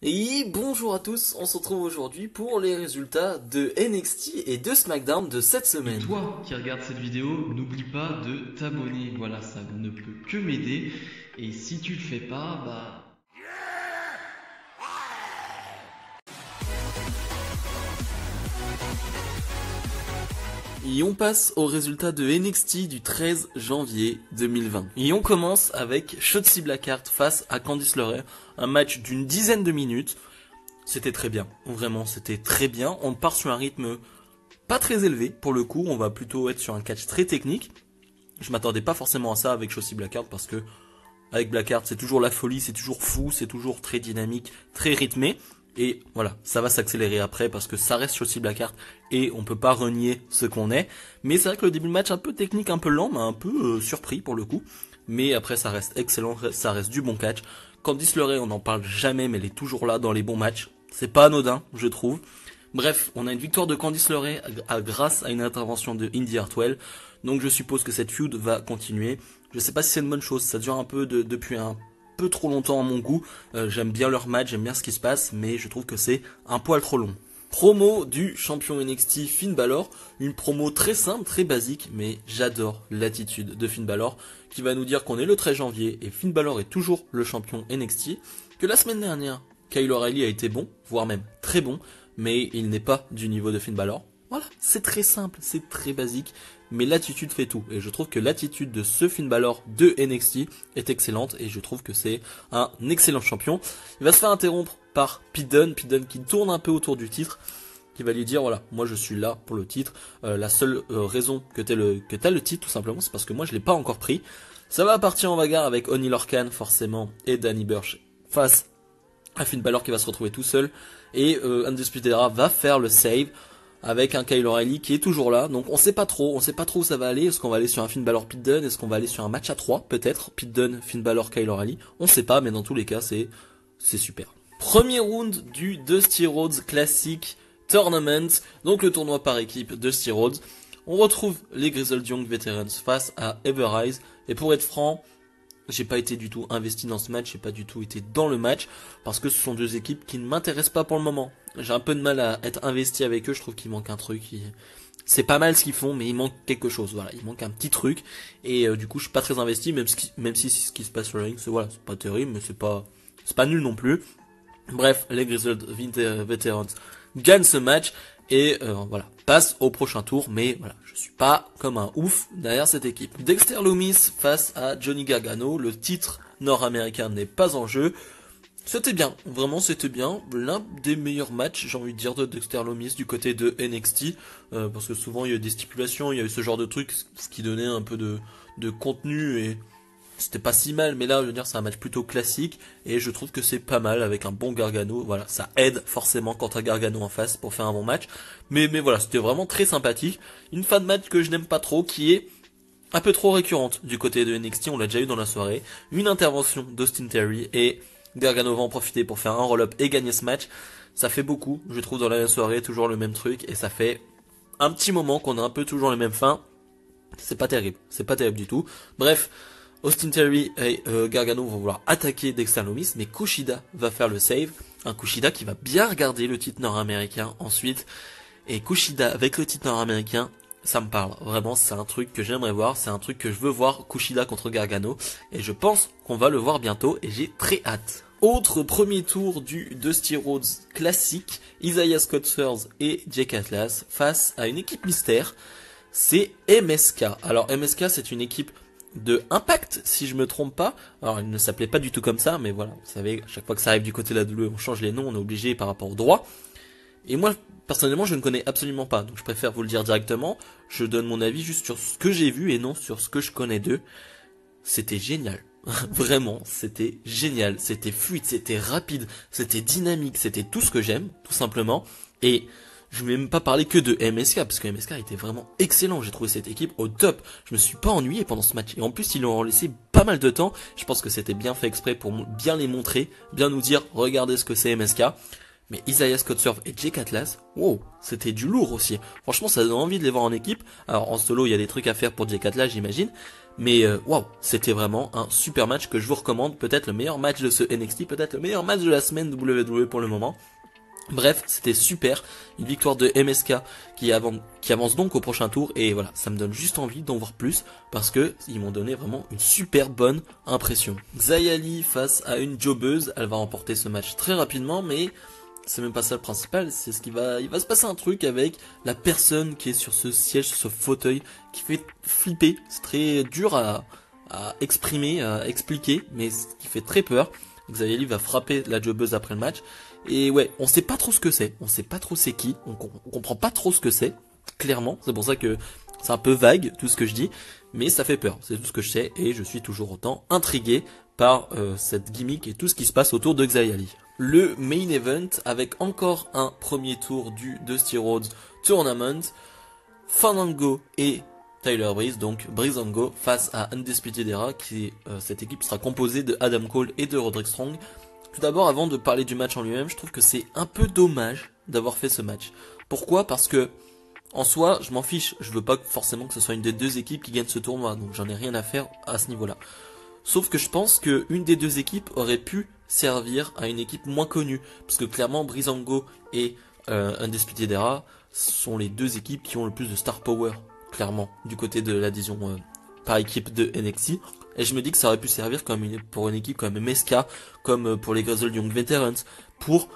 Et bonjour à tous, on se retrouve aujourd'hui pour les résultats de NXT et de SmackDown de cette Et semaine. toi qui regardes cette vidéo, n'oublie pas de t'abonner. Voilà, ça ne peut que m'aider. Et si tu le fais pas, Et on passe aux résultats de NXT du 13 janvier 2020. Et on commence avec Shotzi Blackheart face à Candice LeRae, un match d'une dizaine de minutes. C'était très bien, vraiment c'était très bien. On part sur un rythme pas très élevé pour le coup, on va plutôt être sur un catch très technique. Je m'attendais pas forcément à ça avec Shotzi Blackheart parce que avec Blackheart c'est toujours la folie, c'est toujours fou, c'est toujours très dynamique, très rythmé. Et voilà, ça va s'accélérer après parce que ça reste Shotzi Blackheart et on peut pas renier ce qu'on est. Mais c'est vrai que le début de match un peu technique, un peu lent, m'a un peu surpris pour le coup. Mais après ça reste excellent, ça reste du bon catch. Candice LeRae, on n'en parle jamais, mais elle est toujours là dans les bons matchs. C'est pas anodin, je trouve. Bref, on a une victoire de Candice LeRae grâce à une intervention de Indy Hartwell. Donc je suppose que cette feud va continuer. Je sais pas si c'est une bonne chose, ça dure un peu depuis un peu trop longtemps à mon goût. J'aime bien leur match, j'aime bien ce qui se passe, mais je trouve que c'est un poil trop long. Promo du champion NXT Finn Balor, une promo très simple, très basique, mais j'adore l'attitude de Finn Balor, qui va nous dire qu'on est le 13 janvier et Finn Balor est toujours le champion NXT, que la semaine dernière, Kyle O'Reilly a été bon, voire même très bon, mais il n'est pas du niveau de Finn Balor. Voilà, c'est très simple, c'est très basique, mais l'attitude fait tout. Et je trouve que l'attitude de ce Finn Balor de NXT est excellente, et je trouve que c'est un excellent champion. Il va se faire interrompre par Pete Dunne qui tourne un peu autour du titre, qui va lui dire voilà, moi je suis là pour le titre. La seule raison que t'as le titre tout simplement, c'est parce que moi je l'ai pas encore pris. Ça va partir en bagarre avec Oni Lorcan forcément et Danny Burch face à Finn Balor qui va se retrouver tout seul, et Undisputed Era va faire le save avec un Kyle O'Reilly qui est toujours là. Donc on sait pas trop où ça va aller. Est-ce qu'on va aller sur un Finn Balor Pete Dunne, est-ce qu'on va aller sur un match à 3 peut-être, Pete Dunne, Finn Balor, Kyle O'Reilly, on sait pas, mais dans tous les cas c'est super. Premier round du Dusty Rhodes Classic Tournament, donc le tournoi par équipe Dusty Rhodes. On retrouve les Grizzled Young Veterans face à Everrise, et pour être franc, j'ai pas été du tout investi dans ce match, j'ai pas du tout été dans le match, parce que ce sont deux équipes qui ne m'intéressent pas pour le moment. J'ai un peu de mal à être investi avec eux, je trouve qu'il manque un truc. C'est pas mal ce qu'ils font, mais il manque quelque chose, voilà, il manque un petit truc, et du coup je suis pas très investi, même si ce qui se passe sur le ring, c'est pas terrible, mais c'est pas nul non plus. Bref, les Grizzled Veterans gagnent ce match, et voilà, passe au prochain tour, mais voilà, je suis pas comme un ouf derrière cette équipe. Dexter Lumis face à Johnny Gargano, le titre nord-américain n'est pas en jeu. C'était bien, vraiment c'était bien, l'un des meilleurs matchs, j'ai envie de dire, de Dexter Lumis du côté de NXT, parce que souvent il y a eu des stipulations, il y a eu ce genre de trucs, ce qui donnait un peu de contenu, et c'était pas si mal, mais là, je veux dire, c'est un match plutôt classique, et je trouve que c'est pas mal avec un bon Gargano. Voilà, ça aide forcément quand t'as Gargano en face pour faire un bon match. Mais voilà, c'était vraiment très sympathique. Une fin de match que je n'aime pas trop, qui est un peu trop récurrente du côté de NXT, on l'a déjà eu dans la soirée. Une intervention d'Austin Theory, et Gargano va en profiter pour faire un roll-up et gagner ce match. Ça fait beaucoup, je trouve, dans la soirée, toujours le même truc, et ça fait un petit moment qu'on a un peu toujours les mêmes fins. C'est pas terrible du tout. Bref, Austin Theory et Gargano vont vouloir attaquer Dexter Lumis, mais Kushida va faire le save. Un Kushida qui va bien regarder le titre nord-américain ensuite. Et Kushida avec le titre nord-américain, ça me parle. Vraiment, c'est un truc que j'aimerais voir. C'est un truc que je veux voir, Kushida contre Gargano. Et je pense qu'on va le voir bientôt, et j'ai très hâte. Autre premier tour du Dusty Rhodes classique, Isaiah Scott Sears et Jake Atlas face à une équipe mystère. C'est MSK. Alors MSK, c'est une équipe de Impact, si je me trompe pas. Alors, il ne s'appelait pas du tout comme ça, mais voilà, vous savez, à chaque fois que ça arrive du côté de la WWE, on change les noms, on est obligé par rapport au droit. Et moi, personnellement, je ne connais absolument pas, donc je préfère vous le dire directement. Je donne mon avis juste sur ce que j'ai vu et non sur ce que je connais d'eux. C'était génial. Vraiment, c'était génial. C'était fluide, c'était rapide, c'était dynamique, c'était tout ce que j'aime, tout simplement. Et je vais même pas parler que de MSK, parce que MSK était vraiment excellent. J'ai trouvé cette équipe au top. Je me suis pas ennuyé pendant ce match. Et en plus, ils leur ont laissé pas mal de temps. Je pense que c'était bien fait exprès pour bien les montrer, bien nous dire, regardez ce que c'est MSK. Mais Isaiah Scott Surf et Jake Atlas, wow, c'était du lourd aussi. Franchement, ça donne envie de les voir en équipe. Alors en solo, il y a des trucs à faire pour Jake Atlas, j'imagine. Mais waouh, c'était vraiment un super match que je vous recommande. Peut-être le meilleur match de ce NXT, peut-être le meilleur match de la semaine WWE pour le moment. Bref, c'était super, une victoire de MSK qui avance donc au prochain tour, et voilà, ça me donne juste envie d'en voir plus parce que ils m'ont donné vraiment une super bonne impression. Xia Li face à une jobbeuse, elle va remporter ce match très rapidement, mais c'est même pas ça le principal, c'est il va se passer un truc avec la personne qui est sur ce siège, sur ce fauteuil, qui fait flipper. C'est très dur à exprimer, à expliquer, mais ce qui fait très peur. Xia Li va frapper la jobbeuse après le match. Et ouais, on sait pas trop ce que c'est, on sait pas trop c'est qui, on comprend pas trop ce que c'est, clairement, c'est pour ça que c'est un peu vague tout ce que je dis, mais ça fait peur, c'est tout ce que je sais, et je suis toujours autant intrigué par cette gimmick et tout ce qui se passe autour de Xia Li. Le main event avec encore un premier tour du Dusty Rhodes Tournament, Fandango et Tyler Breeze, donc Breezango face à Undisputed Era, cette équipe sera composée de Adam Cole et de Roderick Strong. Tout d'abord, avant de parler du match en lui-même, je trouve que c'est un peu dommage d'avoir fait ce match. Pourquoi ? Parce que, en soi, je m'en fiche. Je veux pas forcément que ce soit une des deux équipes qui gagne ce tournoi, donc j'en ai rien à faire à ce niveau-là. Sauf que je pense qu'une des deux équipes aurait pu servir à une équipe moins connue. Parce que clairement, Breezango et Undisputed Era sont les deux équipes qui ont le plus de star power, clairement, du côté de l'adhésion par équipe de NXT. Et je me dis que ça aurait pu servir pour une équipe comme MSK, comme pour les Grizzled Young Veterans, pour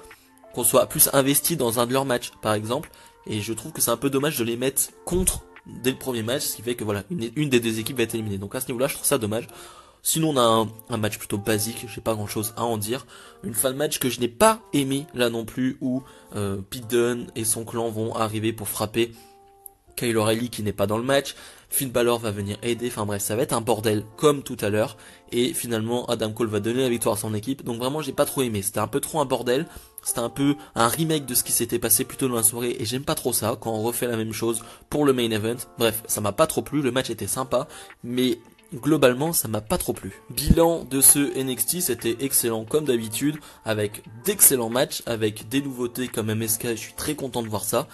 qu'on soit plus investi dans un de leurs matchs, par exemple. Et je trouve que c'est un peu dommage de les mettre contre dès le premier match, ce qui fait que voilà, une des deux équipes va être éliminée. Donc à ce niveau-là, je trouve ça dommage. Sinon, on a un match plutôt basique, j'ai pas grand-chose à en dire. Une fin de match que je n'ai pas aimé là non plus, où Pete Dunne et son clan vont arriver pour frapper Kyle O'Reilly qui n'est pas dans le match, Finn Balor va venir aider, enfin bref, ça va être un bordel comme tout à l'heure, et finalement Adam Cole va donner la victoire à son équipe, donc vraiment j'ai pas trop aimé, c'était un peu trop un bordel, c'était un peu un remake de ce qui s'était passé plus tôt dans la soirée, et j'aime pas trop ça, quand on refait la même chose pour le main event, bref, ça m'a pas trop plu, le match était sympa, mais globalement ça m'a pas trop plu. Bilan de ce NXT, c'était excellent comme d'habitude, avec d'excellents matchs, avec des nouveautés comme MSK, je suis très content de voir ça,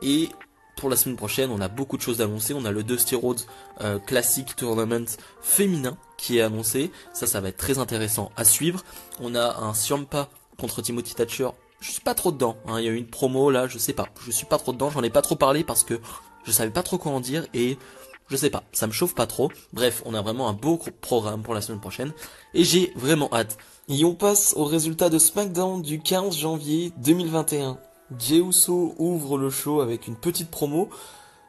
et pour la semaine prochaine, on a beaucoup de choses à annoncer. On a le Dusty Rhodes Classic Tournament féminin qui est annoncé. Ça va être très intéressant à suivre. On a un Ciampa contre Timothy Thatcher. Je suis pas trop dedans. Hein. Il y a eu une promo là, je sais pas. Je suis pas trop dedans. J'en ai pas trop parlé parce que je savais pas trop quoi en dire et je sais pas. Ça me chauffe pas trop. Bref, on a vraiment un beau programme pour la semaine prochaine et j'ai vraiment hâte. Et on passe au résultat de SmackDown du 15 janvier 2021. Jey Uso ouvre le show avec une petite promo.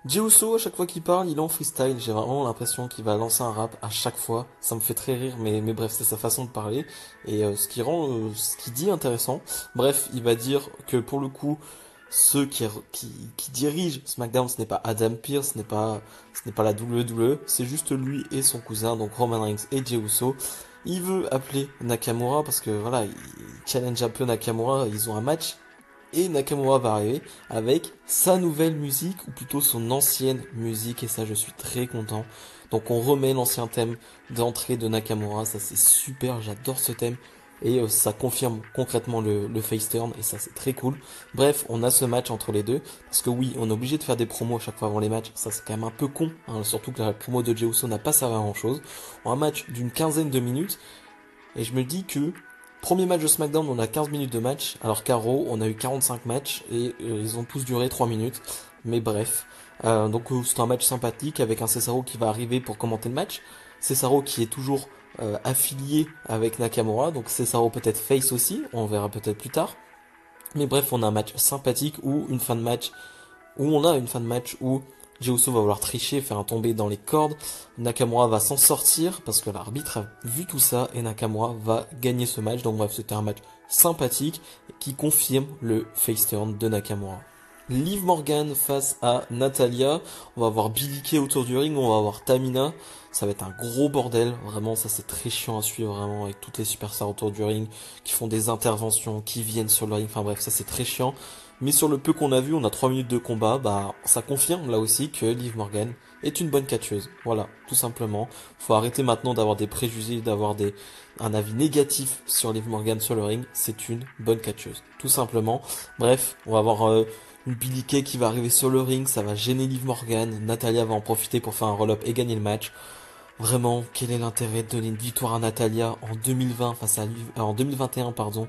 Jey Uso, à chaque fois qu'il parle, il est en freestyle. J'ai vraiment l'impression qu'il va lancer un rap à chaque fois. Ça me fait très rire, mais bref, c'est sa façon de parler. Et ce qui rend ce qu'il dit intéressant. Bref, il va dire que pour le coup, ceux qui dirigent SmackDown, ce n'est pas Adam Pearce, ce n'est pas la WWE, c'est juste lui et son cousin, donc Roman Reigns et Jey Uso. Il veut appeler Nakamura parce que voilà, il challenge un peu Nakamura, ils ont un match. Et Nakamura va arriver avec sa nouvelle musique, ou plutôt son ancienne musique, et ça je suis très content. Donc on remet l'ancien thème d'entrée de Nakamura, ça c'est super, j'adore ce thème. Et ça confirme concrètement le face turn, et ça c'est très cool. Bref, on a ce match entre les deux, parce que oui, on est obligé de faire des promos à chaque fois avant les matchs, ça c'est quand même un peu con, hein, surtout que la promo de Jey Uso n'a pas servi à grand chose. On a un match d'une quinzaine de minutes, et je me dis que premier match de SmackDown, on a 15 minutes de match, alors qu'à Raw, on a eu 45 matchs et ils ont tous duré 3 minutes. Mais bref, donc c'est un match sympathique avec un Cesaro qui va arriver pour commenter le match. Cesaro qui est toujours affilié avec Nakamura, donc Cesaro peut-être face aussi, on verra peut-être plus tard. Mais bref, on a un match sympathique où on a une fin de match où Jey Uso va vouloir tricher, faire un tombé dans les cordes. Nakamura va s'en sortir parce que l'arbitre a vu tout ça et Nakamura va gagner ce match. Donc bref, c'était un match sympathique qui confirme le face turn de Nakamura. Liv Morgan face à Natalya. On va avoir Billie Kay autour du ring, on va avoir Tamina. Ça va être un gros bordel, vraiment, ça c'est très chiant à suivre, vraiment, avec toutes les superstars autour du ring, qui font des interventions, qui viennent sur le ring, enfin bref, ça c'est très chiant. Mais sur le peu qu'on a vu, on a 3 minutes de combat, bah ça confirme là aussi que Liv Morgan est une bonne catcheuse. Voilà, tout simplement. Faut arrêter maintenant d'avoir des préjugés, d'avoir un avis négatif sur Liv Morgan sur le ring, c'est une bonne catcheuse, tout simplement. Bref, on va avoir une Billie Kay qui va arriver sur le ring, ça va gêner Liv Morgan, Natalya va en profiter pour faire un roll-up et gagner le match. Vraiment, quel est l'intérêt de donner une victoire à Natalia en 2020 en 2021, pardon,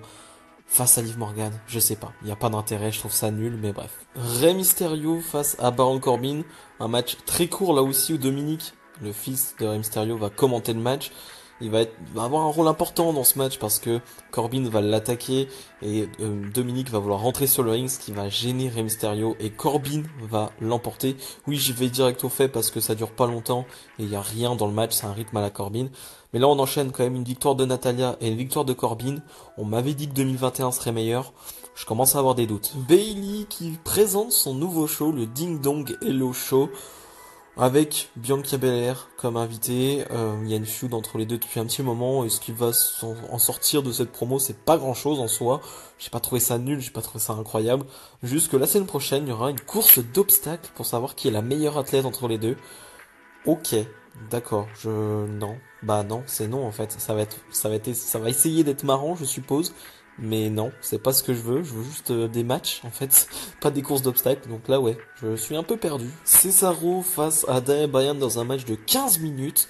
face à Liv Morgan? Je sais pas. Il n'y a pas d'intérêt, je trouve ça nul, mais bref. Rey Mysterio face à Baron Corbin. Un match très court là aussi où Dominique, le fils de Rey Mysterio, va commenter le match. Va avoir un rôle important dans ce match parce que Corbin va l'attaquer et Dominique va vouloir rentrer sur le ring, ce qui va gêner Rey Mysterio et Corbin va l'emporter. Oui, j'y vais direct au fait parce que ça dure pas longtemps et il y a rien dans le match, c'est un rythme à la Corbin. Mais là, on enchaîne quand même une victoire de Natalia et une victoire de Corbin. On m'avait dit que 2021 serait meilleur. Je commence à avoir des doutes. Bayley qui présente son nouveau show, le Ding Dong Hello Show, avec Bianca Belair comme invité. Il y a une feud entre les deux depuis un petit moment. Et ce qui va en sortir de cette promo, c'est pas grand chose en soi. J'ai pas trouvé ça nul, j'ai pas trouvé ça incroyable. Juste que la semaine prochaine, il y aura une course d'obstacles pour savoir qui est la meilleure athlète entre les deux. Ok, d'accord, non. Bah non, c'est non en fait. Ça va essayer d'être marrant, je suppose. Mais non, c'est pas ce que je veux juste des matchs en fait, pas des courses d'obstacles. Donc là ouais, je suis un peu perdu. Cesaro face à Daniel Bryan dans un match de 15 minutes.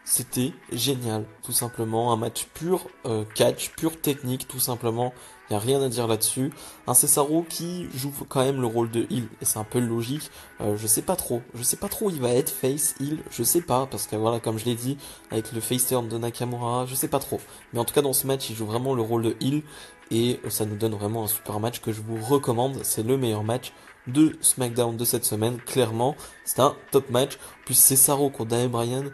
C'était génial, tout simplement. Un match pur catch, pur technique, tout simplement. Il n'y a rien à dire là-dessus. Un Cesaro qui joue quand même le rôle de heel, et c'est un peu logique. Je sais pas trop. Je sais pas trop où il va être, face, heel. Je sais pas, parce que voilà, comme je l'ai dit, avec le face turn de Nakamura, je sais pas trop. Mais en tout cas, dans ce match, il joue vraiment le rôle de heel. Et ça nous donne vraiment un super match que je vous recommande. C'est le meilleur match de SmackDown de cette semaine, clairement. C'est un top match. En plus, Cesaro contre Daniel Bryan.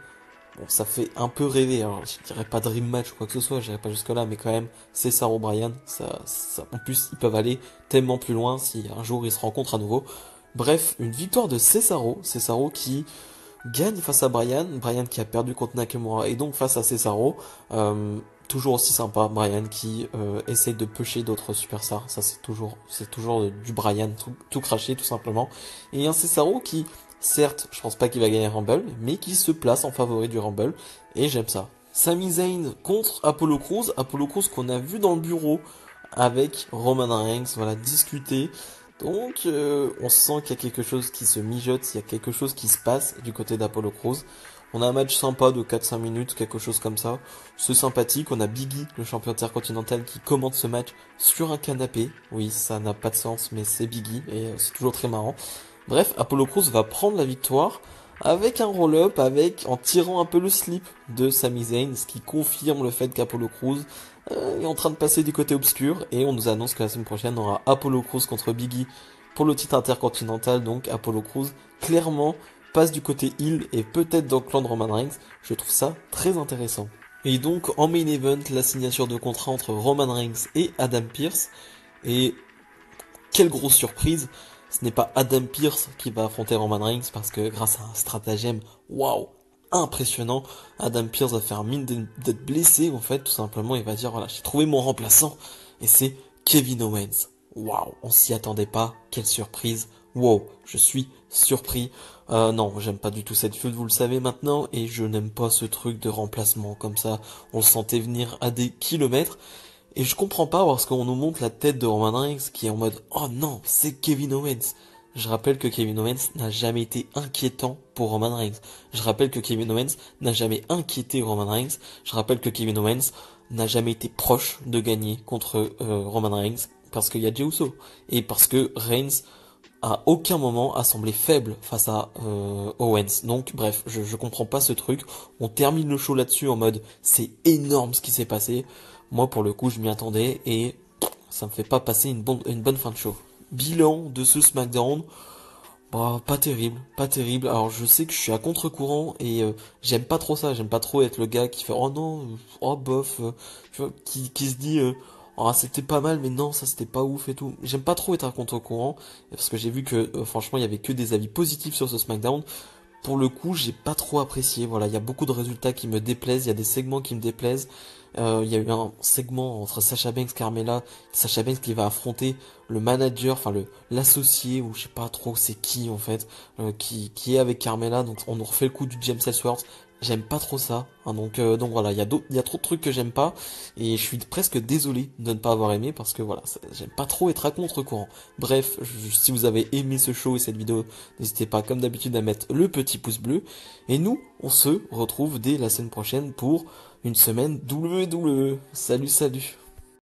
Bon, ça fait un peu rêver, alors je dirais pas dream match ou quoi que ce soit, je dirais pas jusque là, mais quand même, c'est Cesaro Bryan, en plus, ils peuvent aller tellement plus loin si un jour ils se rencontrent à nouveau. Bref, une victoire de Cesaro qui gagne face à Bryan qui a perdu contre Nakamura et donc face à Cesaro, toujours aussi sympa, Bryan qui essaye de pusher d'autres superstars, ça c'est toujours du Bryan, tout craché tout simplement, et un Cesaro qui certes, je pense pas qu'il va gagner Rumble, mais qui se place en favori du Rumble, et j'aime ça. Sami Zayn contre Apollo Crews qu'on a vu dans le bureau avec Roman Reigns, voilà, discuter. Donc, on sent qu'il y a quelque chose qui se mijote, il y a quelque chose qui se passe du côté d'Apollo Crews. On a un match sympa de 4-5 minutes, quelque chose comme ça. C'est sympathique, on a Biggie, le champion intercontinental, qui commente ce match sur un canapé. Oui, ça n'a pas de sens, mais c'est Biggie, et c'est toujours très marrant. Bref, Apollo Crews va prendre la victoire avec un roll-up, en tirant un peu le slip de Sami Zayn, ce qui confirme le fait qu'Apollo Crews est en train de passer du côté obscur, et on nous annonce que la semaine prochaine on aura Apollo Crews contre Biggie pour le titre intercontinental, donc Apollo Crews clairement passe du côté heel et peut-être dans le clan de Roman Reigns. Je trouve ça très intéressant. Et donc en main event, la signature de contrat entre Roman Reigns et Adam Pearce, et quelle grosse surprise! Ce n'est pas Adam Pearce qui va affronter Roman Reigns parce que grâce à un stratagème, waouh, impressionnant, Adam Pearce va faire mine d'être blessé en fait, tout simplement, il va dire voilà, j'ai trouvé mon remplaçant et c'est Kevin Owens. Waouh, on s'y attendait pas, quelle surprise. Wow, je suis surpris. Non, j'aime pas du tout cette feud, vous le savez maintenant, et je n'aime pas ce truc de remplacement comme ça. On le sentait venir à des kilomètres. Et je comprends pas parce qu'on nous montre la tête de Roman Reigns qui est en mode oh non, c'est Kevin Owens. Je rappelle que Kevin Owens n'a jamais été inquiétant pour Roman Reigns. Je rappelle que Kevin Owens n'a jamais inquiété Roman Reigns. Je rappelle que Kevin Owens n'a jamais été proche de gagner contre Roman Reigns parce qu'il y a Jey Uso et parce que Reigns à aucun moment a semblé faible face à Owens. Donc bref, je comprends pas ce truc. On termine le show là-dessus en mode c'est énorme ce qui s'est passé. Moi, pour le coup, je m'y attendais et ça me fait pas passer une bonne fin de show. Bilan de ce SmackDown, bah, pas terrible, pas terrible. Alors, je sais que je suis à contre-courant et j'aime pas trop ça. J'aime pas trop être le gars qui fait oh non, oh bof, tu vois, qui se dit oh c'était pas mal, mais non, ça c'était pas ouf et tout. J'aime pas trop être à contre-courant parce que j'ai vu que franchement, il y avait que des avis positifs sur ce SmackDown. Pour le coup, j'ai pas trop apprécié. Voilà, il y a beaucoup de résultats qui me déplaisent, il y a des segments qui me déplaisent. Il y a eu un segment entre Sasha Banks et Carmella, Sasha Banks qui va affronter le manager, enfin l'associé ou je sais pas trop c'est qui en fait, qui est avec Carmella. Donc on nous refait le coup du James Ellsworth. j'aime pas trop ça. Hein, donc voilà, il y a trop de trucs que j'aime pas et je suis presque désolé de ne pas avoir aimé parce que voilà, j'aime pas trop être à contre-courant. Bref, si vous avez aimé ce show et cette vidéo, n'hésitez pas comme d'habitude à mettre le petit pouce bleu et nous, on se retrouve dès la semaine prochaine pour une semaine WWE. Salut, salut.